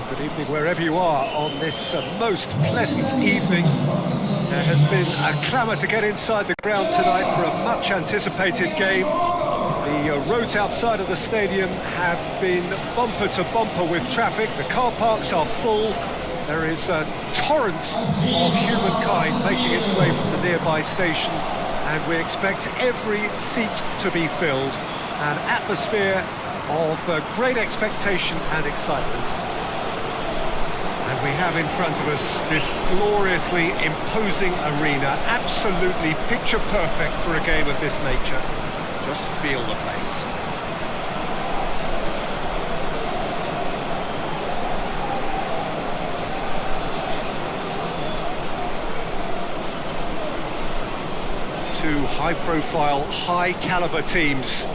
Good evening wherever you are on this most pleasant evening. There has been a clamour to get inside the ground tonight for a much anticipated game. The roads outside of the stadium have been bumper to bumper with traffic. The car parks are full. There is a torrent of humankind making its way from the nearby station, and we expect every seat to be filled. An atmosphere of great expectation and excitement. And we have in front of us this gloriously imposing arena, absolutely picture perfect for a game of this nature. Just feel the place. Two high-profile, high-caliber teams.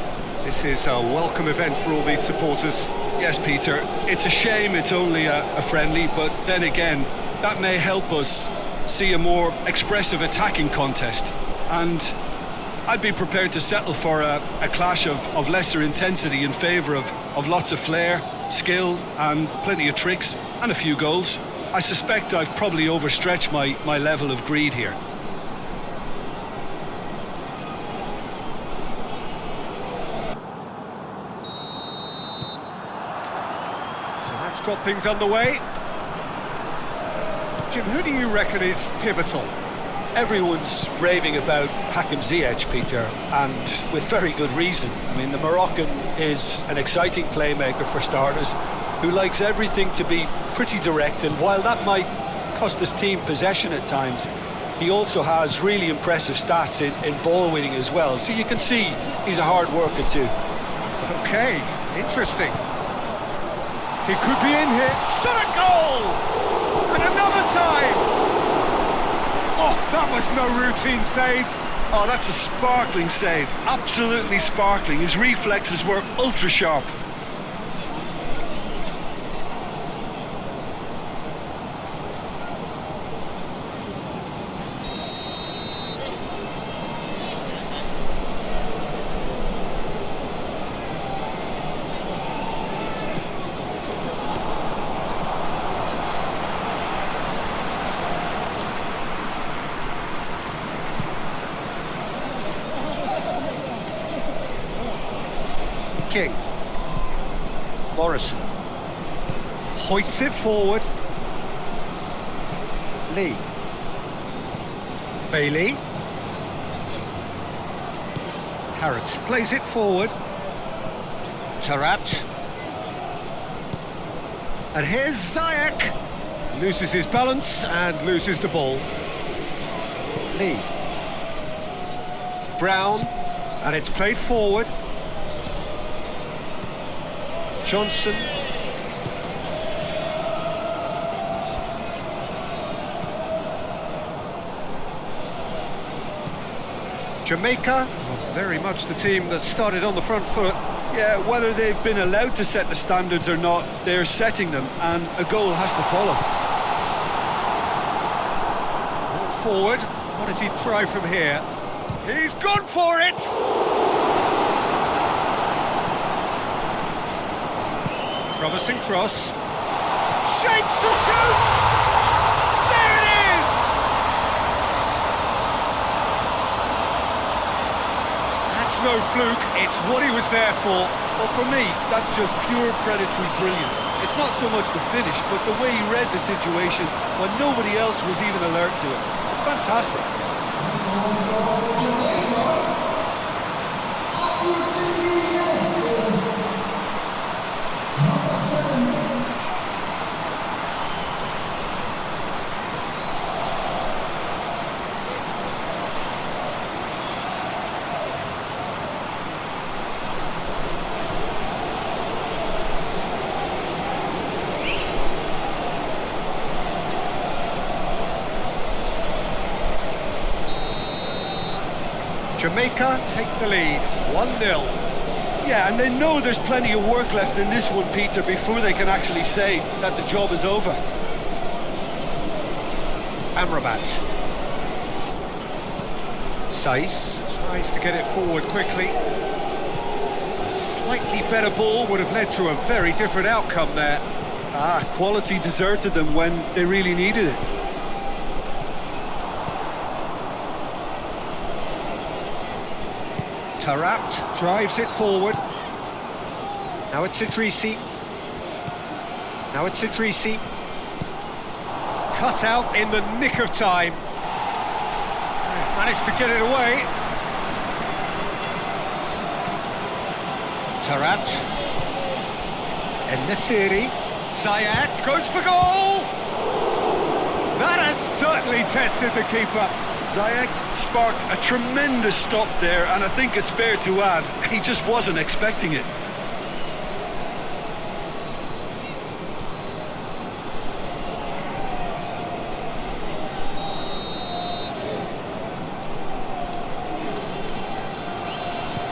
This is a welcome event for all these supporters. Yes, Peter, it's a shame it's only a friendly, but then again, that may help us see a more expressive attacking contest. And I'd be prepared to settle for a clash of lesser intensity in favour of lots of flair, skill, and plenty of tricks, and a few goals. I suspect I've probably overstretched my level of greed here. Got things underway. Jim, who do you reckon is pivotal? Everyone's raving about Hakim Ziyech, Peter, and with very good reason. I mean, the Moroccan is an exciting playmaker for starters, who likes everything to be pretty direct, and while that might cost his team possession at times, he also has really impressive stats in ball winning as well, so you can see he's a hard worker too. Okay, interesting. He could be in here. Shot a goal! And another time! Oh, that was no routine save. Oh, that's a sparkling save. Absolutely sparkling. His reflexes were ultra sharp. King. Morrison. Hoists it forward. Lee. Bailey. Carrot plays it forward. Tarat. And here's Ziyech. Loses his balance and loses the ball. Lee. Brown. And it's played forward. Johnson. Jamaica, very much the team that started on the front foot. Yeah, whether they've been allowed to set the standards or not, they're setting them, and a goal has to follow. Forward, what does he try from here? He's gone for it! Promising cross. Shapes to shoot! There it is! That's no fluke, it's what he was there for. Well, for me, that's just pure predatory brilliance. It's not so much the finish, but the way he read the situation when nobody else was even alert to it. It's fantastic. Jamaica take the lead, 1-0. Yeah, and they know there's plenty of work left in this one, Peter, before they can actually say that the job is over. Amrabat. Saiss tries to get it forward quickly. A slightly better ball would have led to a very different outcome there. Quality deserted them when they really needed it. Taarabt drives it forward. Now it's Idrissi. Cut out in the nick of time. Managed to get it away. Taarabt. En-Nesyri. Ziyech goes for goal! That has certainly tested the keeper. Ziyech sparked a tremendous stop there, and I think it's fair to add, he just wasn't expecting it.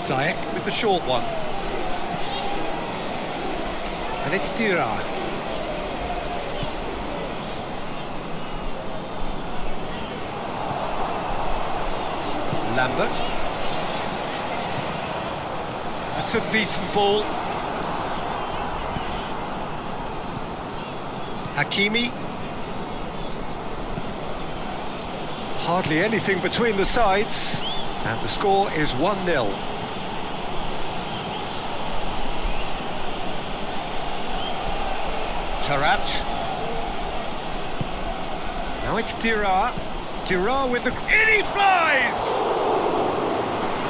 Ziyech with the short one. And it's Dira. Lambert. That's a decent ball. Hakimi. Hardly anything between the sides. And the score is 1-0. Taarabt. Now it's Dira. Dira with the... In he flies!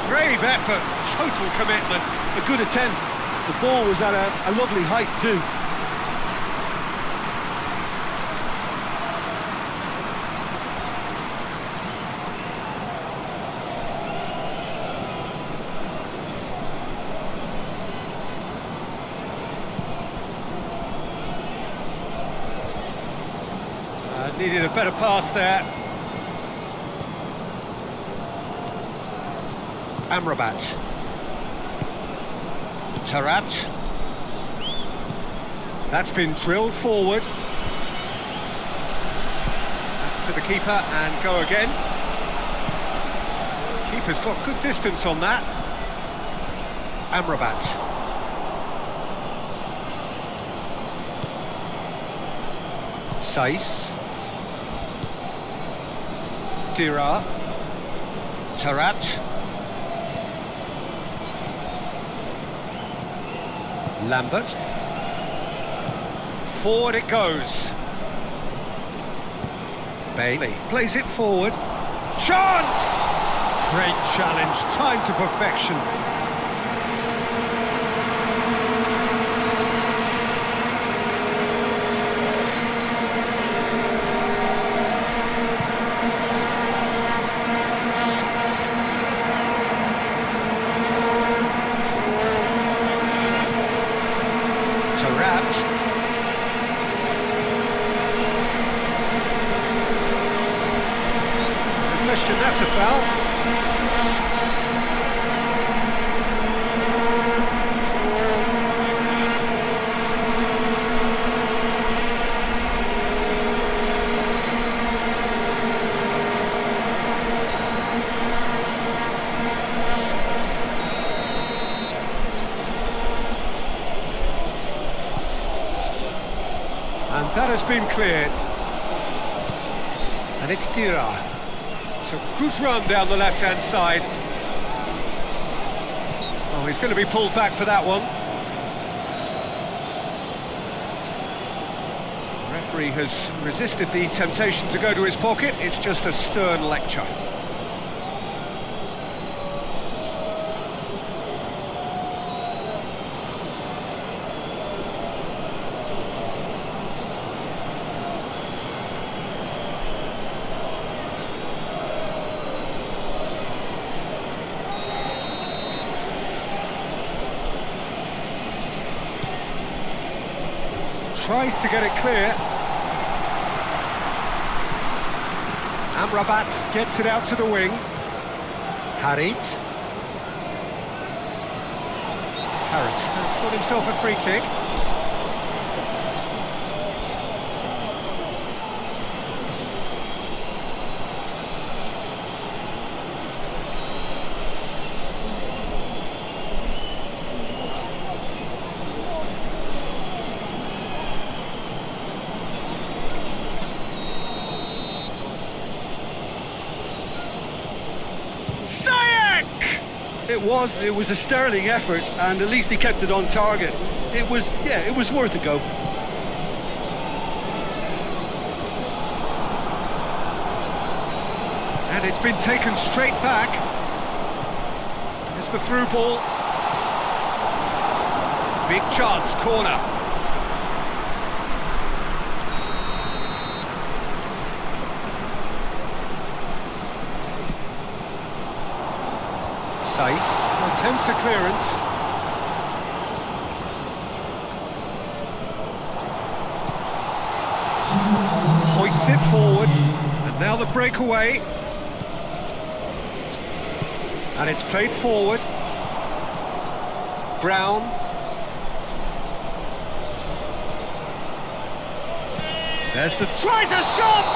Brave effort, total commitment. A good attempt. The ball was at a lovely height too. Needed a better pass there. Amrabat. Taarabt. That's been drilled forward. Back to the keeper and go again. Keeper's got good distance on that. Amrabat. Saiss. Dira. Taarabt. Lambert. Forward it goes. Bailey plays it forward. Chance! Great challenge, time to perfection. That's a foul. And that has been cleared. And it's Dira. It's a good run down the left-hand side. Oh, he's going to be pulled back for that one. The referee has resisted the temptation to go to his pocket. It's just a stern lecture. Tries to get it clear. Amrabat gets it out to the wing. Harit has got himself a free kick. it was a sterling effort, and at least he kept it on target. It was worth a go. And it's been taken straight back. It's the through ball. Big chance, corner. Safe attempts a clearance. Hoists it forward, and now the breakaway. And it's played forward. Brown. There's the tries a shot!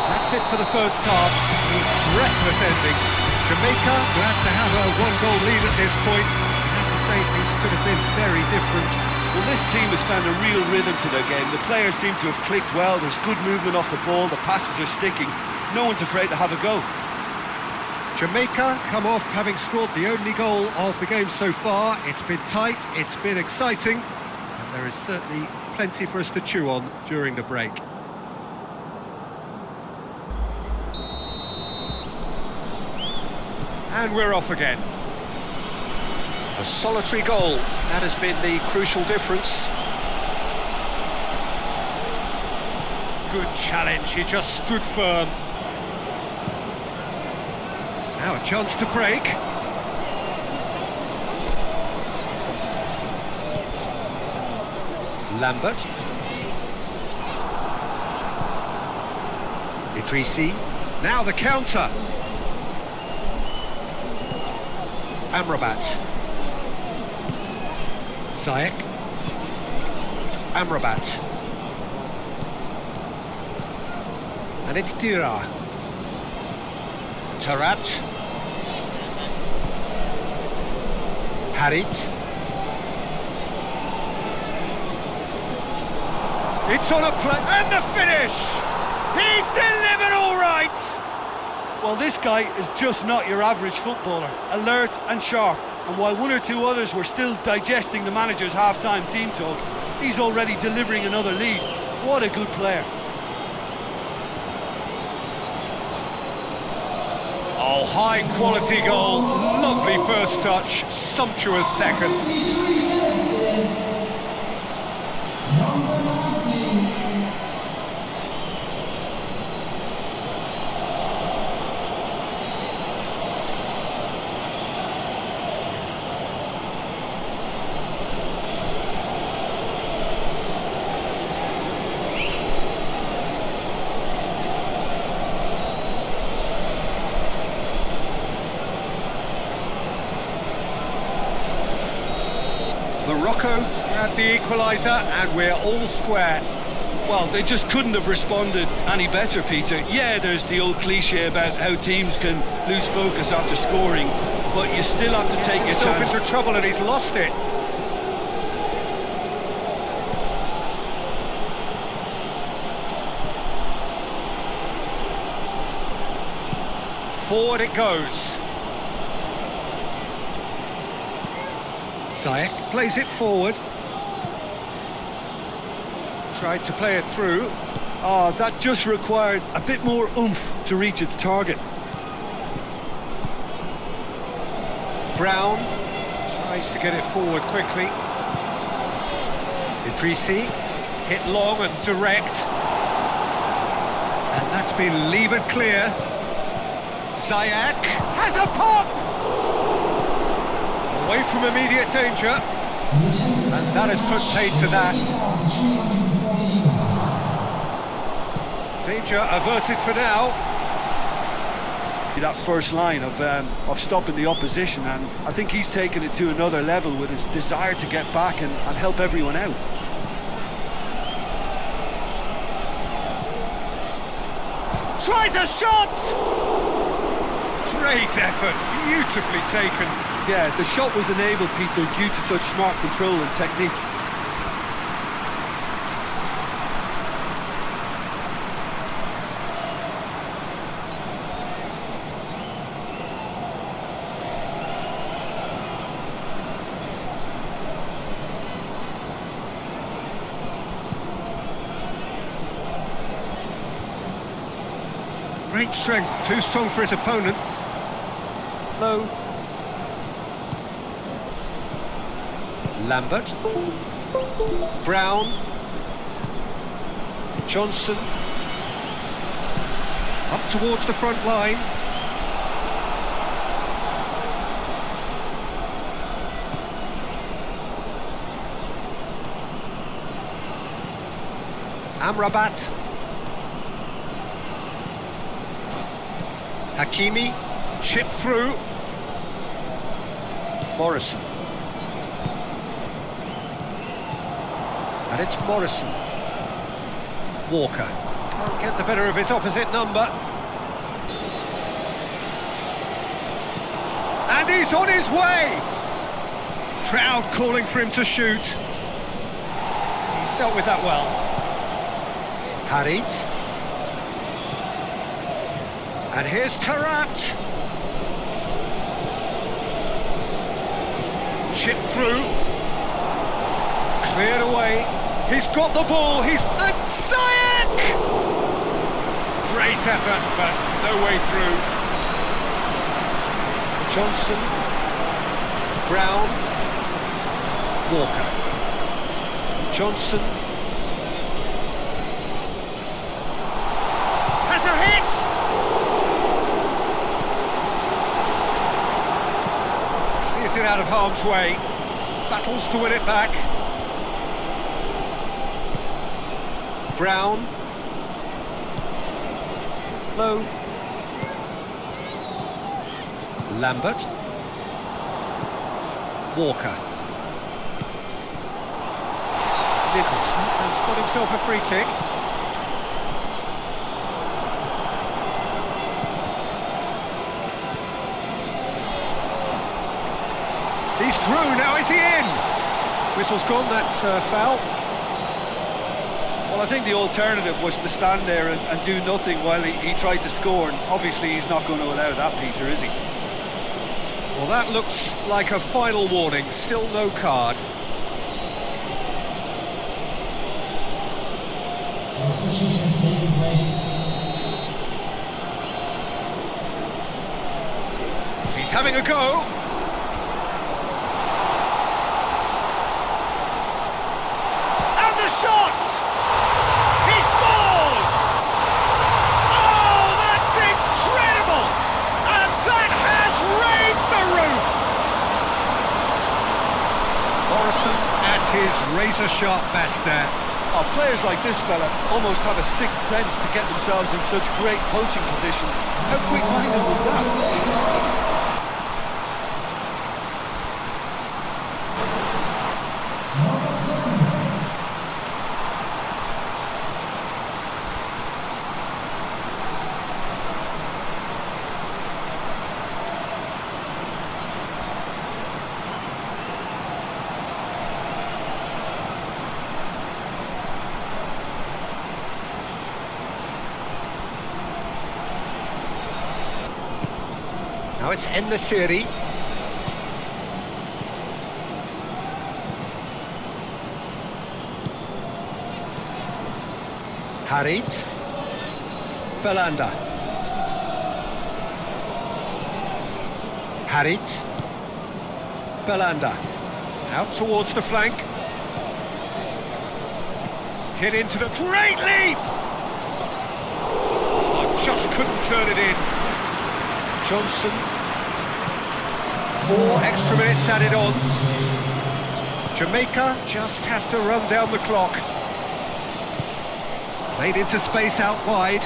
That's it for the first half. A breathless ending. Jamaica glad to have a one-goal lead at this point. I have to say things could have been very different. Well, this team has found a real rhythm to their game. The players seem to have clicked well. There's good movement off the ball. The passes are sticking. No one's afraid to have a go. Jamaica come off having scored the only goal of the game so far. It's been tight, it's been exciting, and there is certainly plenty for us to chew on during the break. And we're off again. A solitary goal, that has been the crucial difference. Good challenge, he just stood firm. Now a chance to break. Lambert. Idrissi. Now the counter. Amrabat. Ziyech. Amrabat. And it's Tira. Tarat. Harit. It's on a play, and the finish! He's delivered all right! Well, this guy is just not your average footballer. Alert and sharp. And while one or two others were still digesting the manager's half-time team talk, he's already delivering another lead. What a good player. Oh, high-quality goal. Lovely first touch, sumptuous second. Morocco grabbed the equaliser and we're all square. Well, they just couldn't have responded any better, Peter. Yeah, there's the old cliche about how teams can lose focus after scoring, but you still have to take your chance. Into trouble and he's lost it. Forward it goes. Ziyech plays it forward. Tried to play it through. Oh, that just required a bit more oomph to reach its target. Brown tries to get it forward quickly. Idrissi hit long and direct. And that's been levered clear. Ziyech has a pop! Away from immediate danger, and that has put paid to that. Danger averted for now. That first line of stopping the opposition, and I think he's taken it to another level with his desire to get back and help everyone out. Tries a shot! Great effort, beautifully taken. Yeah, the shot was enabled, Peter, due to such smart control and technique. Great strength, too strong for his opponent. Low. Lambert. Brown. Johnson. Up towards the front line. Amrabat. Hakimi. Chip through. Morrison. And it's Morrison. Walker. Can't get the better of his opposite number. And he's on his way! Crowd calling for him to shoot. He's dealt with that well. Harit. And here's Tarat. Chip through. Cleared away. He's got the ball. He's... And Ziyech! Great effort, but no way through. Johnson. Brown. Walker. Johnson. Has a hit! Clears it out of harm's way. Battles to win it back. Brown. Low. Lambert. Walker. Nicholson has got himself a free kick. He's through, now is he in? Whistle's gone, that's foul. Well, I think the alternative was to stand there and do nothing while he tried to score, and obviously he's not going to allow that, Peter, is he? Well, that looks like a final warning, still no card. Substitutions taking place. He's having a go. And the shot! He scores! Oh, that's incredible! And that has raised the roof! Morrison at his razor-sharp best there. Oh, players like this fella almost have a sixth sense to get themselves in such great poaching positions. How quick-minded was that? Now it's En-Nesyri. Harit. Belanda. Harit. Belanda. Out towards the flank. Hit into the... Great leap! Oh, just couldn't turn it in. Johnson. 4 extra minutes added on. Jamaica just have to run down the clock. Played into space out wide.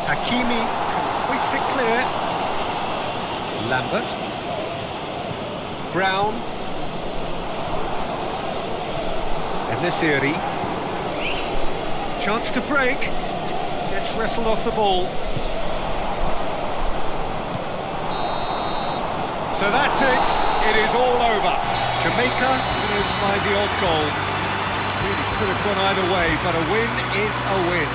Hakimi can hoist it clear. Lambert. Brown. En-Nesyri. Chance to break. Gets wrestled off the ball. So that's it. It is all over. Jamaica winners by the odd goal. Really could have gone either way, but a win is a win.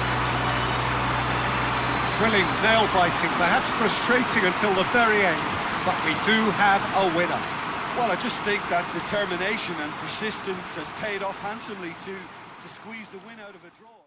Thrilling, nail-biting, perhaps frustrating until the very end, but we do have a winner. Well, I just think that determination and persistence has paid off handsomely to squeeze the win out of a draw.